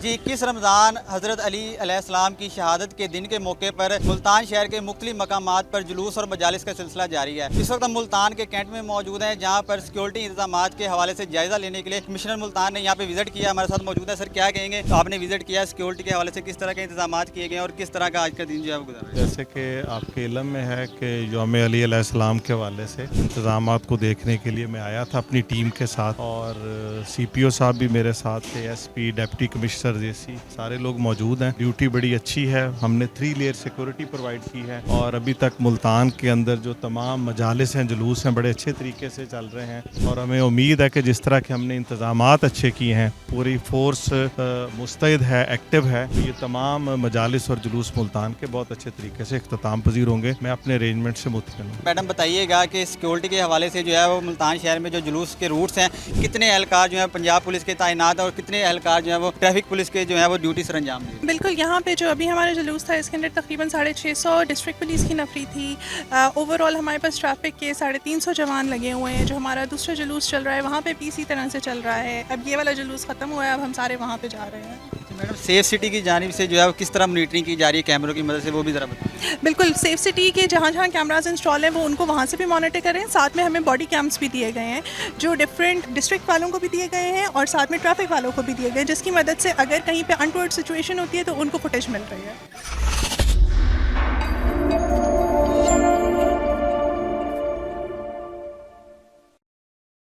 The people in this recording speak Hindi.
जी 21 रमज़ान हज़रत अली अलैहिस्सलाम की शहादत के दिन के मौके पर मुल्तान शहर के मुख्तलिफ मकामात पर जुलूस और मजालिस का सिलसिला जारी है। इस वक्त हम मुल्तान के कैंट में मौजूद हैं, जहाँ पर सिक्योरिटी इंतजाम के हवाले से जायज़ा लेने के लिए कमिश्नर मुल्तान ने यहाँ पे विजिट किया। हमारे साथ मौजूद है। सर, क्या कहेंगे, आपने विजिट किया, सिक्योरिटी के हवाले से किस तरह के इंतजाम किए गए और किस तरह का आज का दिन जो है वो गुजरा? जैसे कि आपके इल्म में है कि यौम अली अलैहिस्सलाम के हवाले से इंतजाम को देखने के लिए मैं आया था अपनी टीम के साथ, और CPO साहब भी मेरे साथ थे, SP, डिप्टी कमिश्नर जैसी सारे लोग मौजूद हैं। ड्यूटी बड़ी अच्छी है, हमने 3 लेयर सिक्योरिटी प्रोवाइड की है और अभी तक मुल्तान के अंदर जो तमाम मजालिस हैं, जुलूस हैं, बड़े अच्छे तरीके से चल रहे हैं और हमें उम्मीद है कि जिस तरह के हमने इंतजामात अच्छे किए हैं, पूरी फोर्स मुस्तैद है, एक्टिव है, तो ये तमाम मजालिस और जुलूस मुल्तान के बहुत अच्छे तरीके से इख्तिताम पजीर होंगे। मैं अपने अरेंजमेंट से मुतमिन हूँ। मैडम, बताइएगा कि सिक्योरिटी के हवाले से जो है वो मुल्तान शहर में जो जुलूस के रूट्स हैं, कितने एहलकार जो है पंजाब पुलिस के तैनात और कितने एहलकार जो है वो ट्रैफिक पुलिस के जो है वो ड्यूटी सर अंजाम दें? बिल्कुल, यहाँ पे जो अभी हमारा जुलूस था इसके अंदर तकरीबन 650 डिस्ट्रिक्ट पुलिस की नफरी थी। ओवरऑल हमारे पास ट्रैफिक के 350 जवान लगे हुए हैं। जो हमारा दूसरा जुलूस चल रहा है वहाँ पे भी इसी तरह से चल रहा है। अब ये वाला जुलूस ख़त्म हुआ है, अब हम सारे वहाँ पे जा रहे हैं। मैडम, सेफ सिटी की जानिब से जो है वो किस तरह मॉनिटरिंग की जा रही है कैमरों की मदद से, वो भी ज़रा बताएं। बिल्कुल, सेफ सिटी के जहाँ जहाँ कैमराज इंस्टॉल हैं वो उनको वहाँ से भी मॉनिटर करें। साथ में हमें बॉडी कैम्स भी दिए गए हैं जो डिफरेंट डिस्ट्रिक्ट वालों को भी दिए गए हैं और साथ में ट्रैफिक वालों को भी दिए गए हैं, जिसकी मदद से अगर कहीं पे अनटोवर्ड सिचुएशन होती है तो उनको फुटेज मिल रही है।